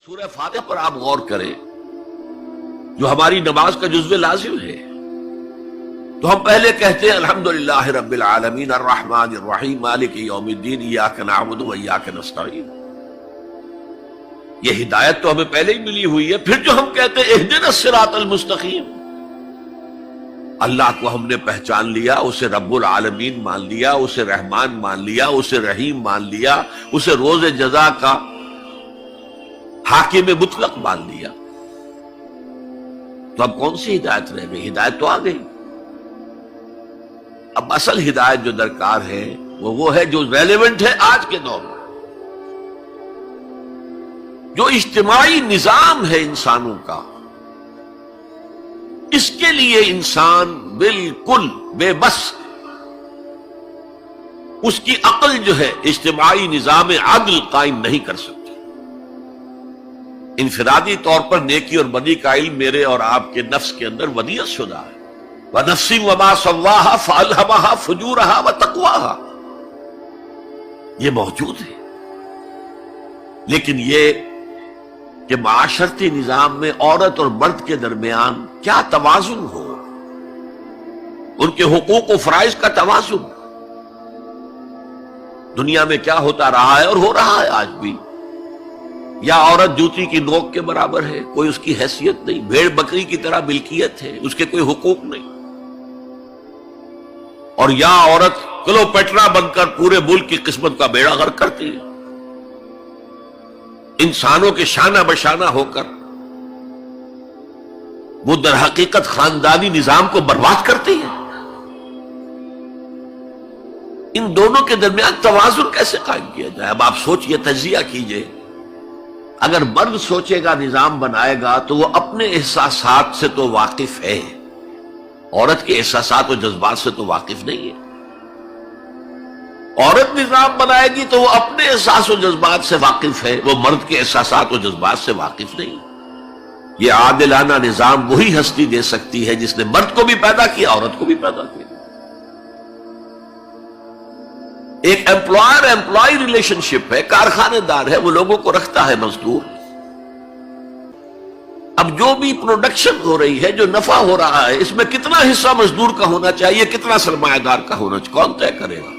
سورہ فاتحہ پر آپ غور کریں جو ہماری نماز کا جزو لازم ہے، تو ہم پہلے کہتے ہیں الحمدللہ رب العالمین الرحمن الرحیم مالک یوم الدین ایاک نعبد و ایاک نستعین۔ یہ ہدایت تو ہمیں پہلے ہی ملی ہوئی ہے۔ پھر جو ہم کہتے ہیں اہدنا الصراط المستقیم، اللہ کو ہم نے پہچان لیا، اسے رب العالمین مان لیا، اسے رحمان مان لیا، اسے رحیم مان لیا، اسے روز جزا کا حاکم مطلق مان لیا، تو اب کون سی ہدایت رہ گئی؟ ہدایت تو آ گئی۔ اب اصل ہدایت جو درکار ہے وہ ہے جو ریلیونٹ ہے آج کے دور میں، جو اجتماعی نظام ہے انسانوں کا، اس کے لیے انسان بالکل بے بس، اس کی عقل جو ہے اجتماعی نظام عدل قائم نہیں کر سکتی۔ انفرادی طور پر نیکی اور بدی کا علم میرے اور آپ کے نفس کے اندر ودیعت شدہ ہے، وَنَفْسٍ وَمَا سَوَّاهَا فَأَلْهَمَهَا فُجُورَهَا وَتَقْوَاهَا، یہ موجود ہے۔ لیکن یہ کہ معاشرتی نظام میں عورت اور مرد کے درمیان کیا توازن ہو، ان کے حقوق و فرائض کا توازن، دنیا میں کیا ہوتا رہا ہے اور ہو رہا ہے آج بھی۔ یا عورت جوتی کی نوک کے برابر ہے، کوئی اس کی حیثیت نہیں، بھیڑ بکری کی طرح ملکیت ہے، اس کے کوئی حقوق نہیں، اور یا عورت کلوپیٹرا بن کر پورے ملک کی قسمت کا بیڑا غرق کرتی ہے، انسانوں کے شانہ بشانہ ہو کر وہ در حقیقت خاندانی نظام کو برباد کرتی ہے۔ ان دونوں کے درمیان توازن کیسے قائم کیا جائے؟ اب آپ سوچئے، تجزیہ کیجئے۔ اگر مرد سوچے گا، نظام بنائے گا، تو وہ اپنے احساسات سے تو واقف ہے، عورت کے احساسات و جذبات سے تو واقف نہیں ہے۔ عورت نظام بنائے گی تو وہ اپنے احساس و جذبات سے واقف ہے، وہ مرد کے احساسات و جذبات سے واقف نہیں۔ یہ عادلانہ نظام وہی ہستی دے سکتی ہے جس نے مرد کو بھی پیدا کیا، عورت کو بھی پیدا کیا۔ ایک ایمپلائر ایمپلائی ریلیشن شپ ہے، کارخانے دار ہے، وہ لوگوں کو رکھتا ہے مزدور۔ اب جو بھی پروڈکشن ہو رہی ہے، جو نفع ہو رہا ہے، اس میں کتنا حصہ مزدور کا ہونا چاہیے، کتنا سرمایہ دار کا ہونا چاہیے، کون طے کرے گا؟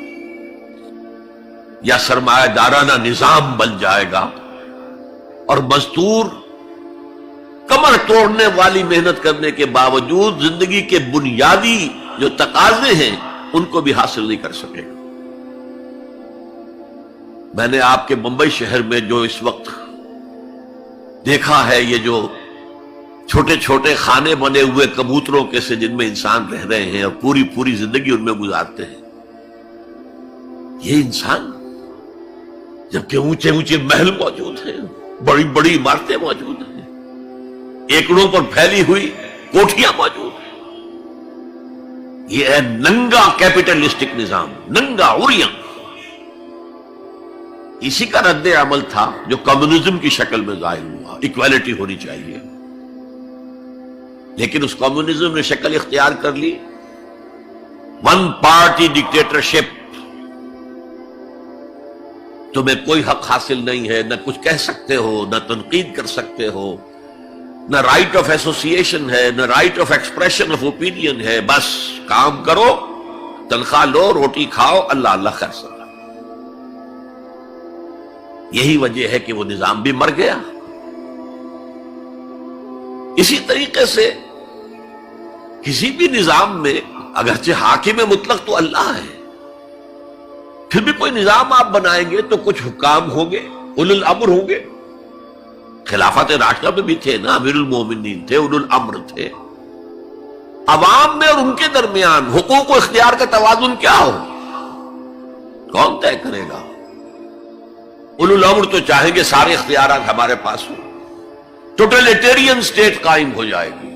یا سرمایہ دارانہ نظام بن جائے گا اور مزدور کمر توڑنے والی محنت کرنے کے باوجود زندگی کے بنیادی جو تقاضے ہیں ان کو بھی حاصل نہیں کر سکے گا۔ میں نے آپ کے ممبئی شہر میں جو اس وقت دیکھا ہے، یہ جو چھوٹے چھوٹے خانے بنے ہوئے کبوتروں کے سے جن میں انسان رہ رہے ہیں اور پوری زندگی ان میں گزارتے ہیں، یہ انسان، جبکہ اونچے اونچے محل موجود ہیں، بڑی بڑی عمارتیں موجود ہیں، ایکڑوں پر پھیلی ہوئی کوٹھیاں موجود ہیں، یہ ہے ننگا کیپٹلسٹک نظام، ننگا عریاں۔ اسی کا رد عمل تھا جو کمیونزم کی شکل میں ظاہر ہوا، ایکویلٹی ہونی چاہیے، لیکن اس کمیونزم نے شکل اختیار کر لی ون پارٹی ڈکٹیٹرشپ۔ تمہیں کوئی حق حاصل نہیں ہے، نہ کچھ کہہ سکتے ہو، نہ تنقید کر سکتے ہو، نہ رائٹ آف ایسوسیشن ہے، نہ right of expression of opinion ہے، بس کام کرو، تنخواہ لو، روٹی کھاؤ، اللہ اللہ خیر سلا۔ یہی وجہ ہے کہ وہ نظام بھی مر گیا۔ اسی طریقے سے کسی بھی نظام میں اگرچہ حاکم مطلق تو اللہ ہے، پھر بھی کوئی نظام آپ بنائیں گے تو کچھ حکام ہوں گے، اولو الامر ہوں گے۔ خلافت راشدہ میں بھی تھے نا، امیر المومنین تھے، اولو الامر تھے۔ عوام میں اور ان کے درمیان حقوق و اختیار کا توازن کیا ہو، کون طے کرے گا؟ اولو الامر تو چاہیں گے سارے اختیارات ہمارے پاس ہوں، ٹوٹلیٹیرین سٹیٹ قائم ہو جائے گی۔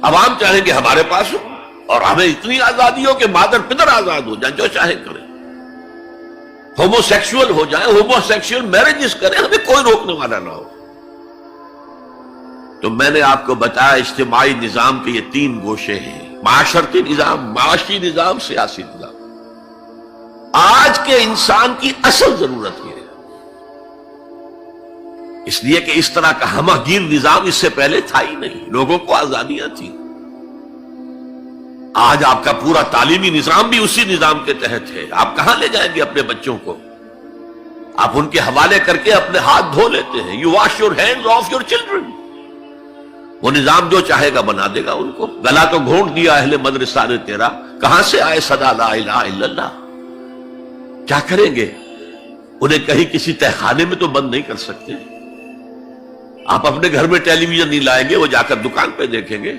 عوام چاہیں گے ہمارے پاس ہوں اور ہمیں اتنی آزادی ہو کہ مادر پدر آزاد ہو جائیں، جو چاہیں کریں، ہومو سیکشول ہو جائیں، ہومو سیکشول میرجز کریں، ہمیں کوئی روکنے والا نہ ہو۔ تو میں نے آپ کو بتایا اجتماعی نظام کے یہ تین گوشے ہیں، معاشرتی نظام، معاشی نظام، سیاسی نظام۔ آج کے انسان کی اصل ضرورت یہ ہے اس لیے کہ اس طرح کا ہمہ گیر نظام اس سے پہلے تھا ہی نہیں، لوگوں کو آزادیاں تھیں۔ آج آپ کا پورا تعلیمی نظام بھی اسی نظام کے تحت ہے۔ آپ کہاں لے جائیں گے اپنے بچوں کو؟ آپ ان کے حوالے کر کے اپنے ہاتھ دھو لیتے ہیں۔ You wash your hands of your children. وہ نظام جو چاہے گا بنا دے گا ان کو۔ گلا تو گھونٹ دیا اہل مدرسہ نے تیرا، کہاں سے آئے صدا لا الہ الا اللہ؟ کیا کریں گے؟ انہیں کہیں کسی تہخانے میں تو بند نہیں کر سکتے۔ آپ اپنے گھر میں ٹیلی ویژن نہیں لائیں گے، وہ جا کر دکان پہ دیکھیں گے۔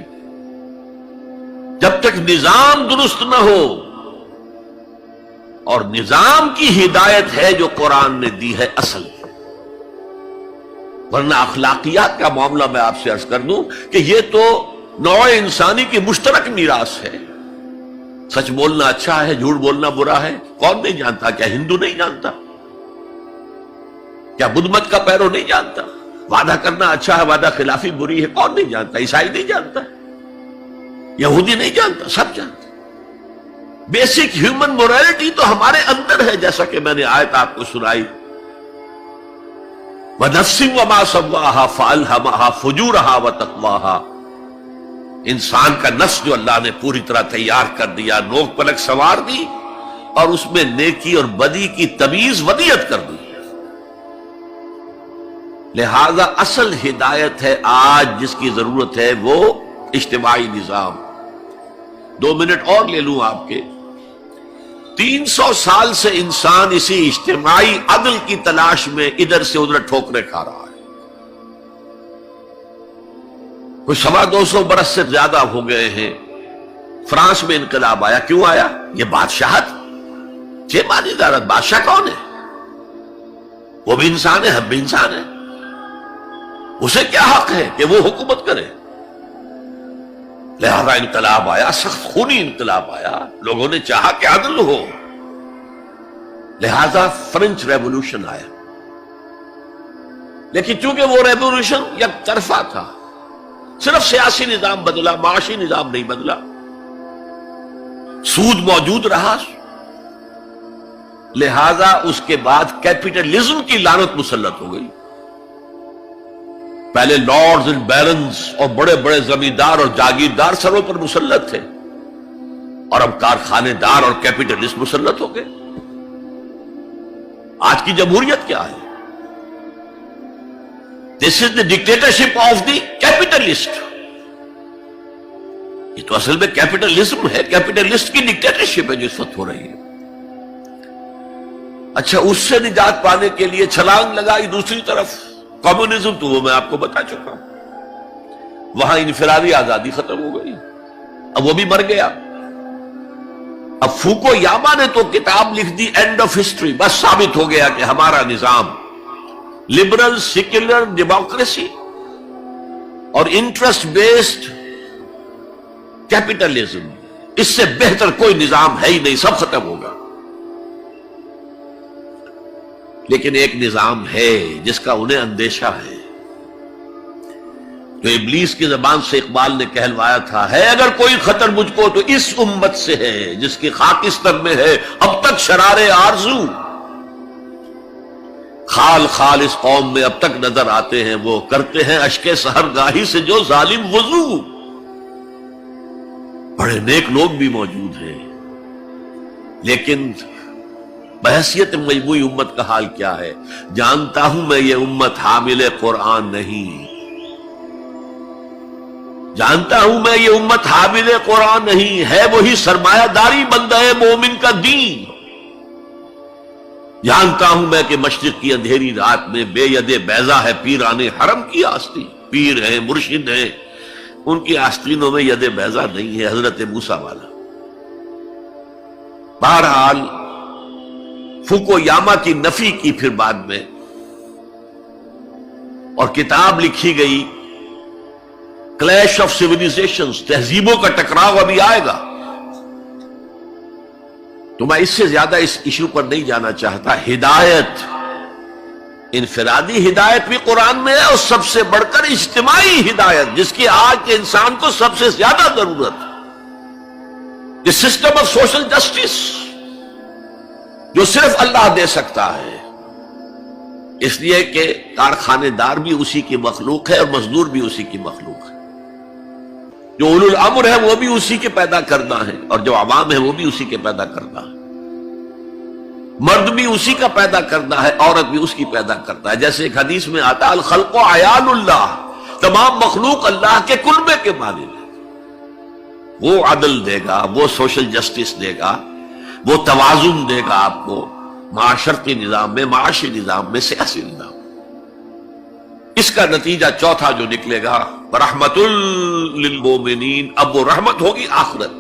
جب تک نظام درست نہ ہو، اور نظام کی ہدایت ہے جو قرآن نے دی ہے اصل، ورنہ اخلاقیات کا معاملہ میں آپ سے عرض کر دوں کہ یہ تو نوع انسانی کی مشترک میراث ہے۔ سچ بولنا اچھا ہے، جھوٹ بولنا برا ہے، کون نہیں جانتا؟ کیا ہندو نہیں جانتا؟ کیا بدھ مت کا پیرو نہیں جانتا؟ وعدہ کرنا اچھا ہے، وعدہ خلافی بری ہے، کون نہیں جانتا؟ عیسائی نہیں جانتا، یہودی نہیں جانتا، سب جانتا۔ بیسک ہیومن موریلٹی تو ہمارے اندر ہے، جیسا کہ میں نے آیت آپ کو سنائی، وَنَفْسٍ وَمَا سَوَّاهَا فَأَلْهَمَهَا فُجُورَهَا وَتَقْوَاهَا۔ انسان کا نفس جو اللہ نے پوری طرح تیار کر دیا، نوک پلک سنوار دی، اور اس میں نیکی اور بدی کی تمیز ودیت کر دی۔ لہذا اصل ہدایت ہے آج جس کی ضرورت ہے وہ اجتماعی نظام۔ 2 منٹ اور لے لوں آپ کے۔ 300 سال سے انسان اسی اجتماعی عدل کی تلاش میں ادھر سے ادھر ٹھوکرے کھا رہا ہے۔ کوئی 250 برس سے زیادہ ہو گئے ہیں۔ فرانس میں انقلاب آیا، کیوں آیا؟ یہ بادشاہت، چیمانی دارت۔ بادشاہ کون ہے؟ وہ بھی انسان ہے، ہم بھی انسان ہیں۔ اسے کیا حق ہے کہ وہ حکومت کرے؟ لہذا انقلاب آیا، سخت خونی انقلاب آیا، لوگوں نے چاہا کہ عدل ہو، لہذا فرینچ ریولوشن آیا۔ لیکن چونکہ وہ ریولوشن یک طرفہ تھا، صرف سیاسی نظام بدلا، معاشی نظام نہیں بدلا، سود موجود رہا، لہذا اس کے بعد کیپٹلزم کی لعنت مسلط ہو گئی۔ پہلے لارڈز اینڈ بیرنز اور بڑے بڑے زمیندار اور جاگیردار سروں پر مسلط تھے، اور اب کارخانے دار اور کیپٹلسٹ مسلط ہو گئے۔ آج کی جمہوریت کیا ہے؟ دس از دی ڈکٹیٹرشپ آف دی کیپٹلسٹ۔ یہ تو اصل میں کیپٹلزم ہے، کیپٹلسٹ کی ڈکٹیٹرشپ ہے جو اس وقت ہو رہی ہے۔ اچھا، اس سے نجات پانے کے لیے چھلانگ لگائی دوسری طرف کمیونزم، تو وہ میں آپ کو بتا چکا ہوں، وہاں انفرادی آزادی ختم ہو گئی، اب وہ بھی مر گیا۔ اب فوکو یاما نے تو کتاب لکھ دی اینڈ آف ہسٹری، بس ثابت ہو گیا کہ ہمارا نظام لبرل سیکولر ڈیموکریسی اور انٹرسٹ بیسڈ کیپٹلزم، اس سے بہتر کوئی نظام ہے ہی نہیں، سب ختم ہوگا۔ لیکن ایک نظام ہے جس کا انہیں اندیشہ ہے، جو ابلیس کی زبان سے اقبال نے کہلوایا تھا، ہے اگر کوئی خطر مجھ کو تو اس امت سے ہے جس کی خاکستر میں ہے اب تک شرار آرزو۔ خال خال اس قوم میں اب تک نظر آتے ہیں، وہ کرتے ہیں اشک سحر گاہی سے جو ظالم وضو۔ بڑے نیک لوگ بھی موجود ہیں، لیکن بحیثیت مجموعی امت کا حال کیا ہے؟ جانتا ہوں میں یہ امت حامل قرآن نہیں، جانتا ہوں میں یہ امت حامل قرآن نہیں ہے، وہی سرمایہ داری بندہ مومن کا دین۔ جانتا ہوں میں کہ مشرق کی اندھیری رات میں بے ید بیضا ہے پیران حرم کی آستین، پیر ہیں، مرشد ہیں، ان کی آستینوں میں ید بیضا نہیں ہے، حضرت موسیٰ والا۔ بہرحال فوکو یاما کی نفی کی پھر بعد میں، اور کتاب لکھی گئی کلیش آف سیویلائزیشنز، تہذیبوں کا ٹکراؤ ابھی آئے گا۔ تو میں اس سے زیادہ اس ایشو پر نہیں جانا چاہتا۔ ہدایت، انفرادی ہدایت بھی قرآن میں ہے، اور سب سے بڑھ کر اجتماعی ہدایت جس کی آج کے انسان کو سب سے زیادہ ضرورت ہے، سسٹم آف سوشل جسٹس جو صرف اللہ دے سکتا ہے۔ اس لیے کہ کارخانے دار بھی اسی کی مخلوق ہے اور مزدور بھی اسی کی مخلوق ہے. جو اولو الامر ہے وہ بھی اسی کے پیدا کرنا ہے اور جو عوام ہے وہ بھی اسی کے پیدا کرنا ہے. مرد بھی اسی کا پیدا کرنا ہے، عورت بھی اس کی پیدا کرنا ہے. جیسے ایک حدیث میں آتا الخلق عیال اللہ، تمام مخلوق اللہ کے کلبے کے مانند ہے. وہ عدل دے گا، وہ سوشل جسٹس دے گا، وہ توازن دے گا آپ کو معاشرتی نظام میں، معاشی نظام میں، سیاسی نظام میں. اس کا نتیجہ چوتھا جو نکلے گا رحمت للمومنین، اب وہ رحمت ہوگی آخرت.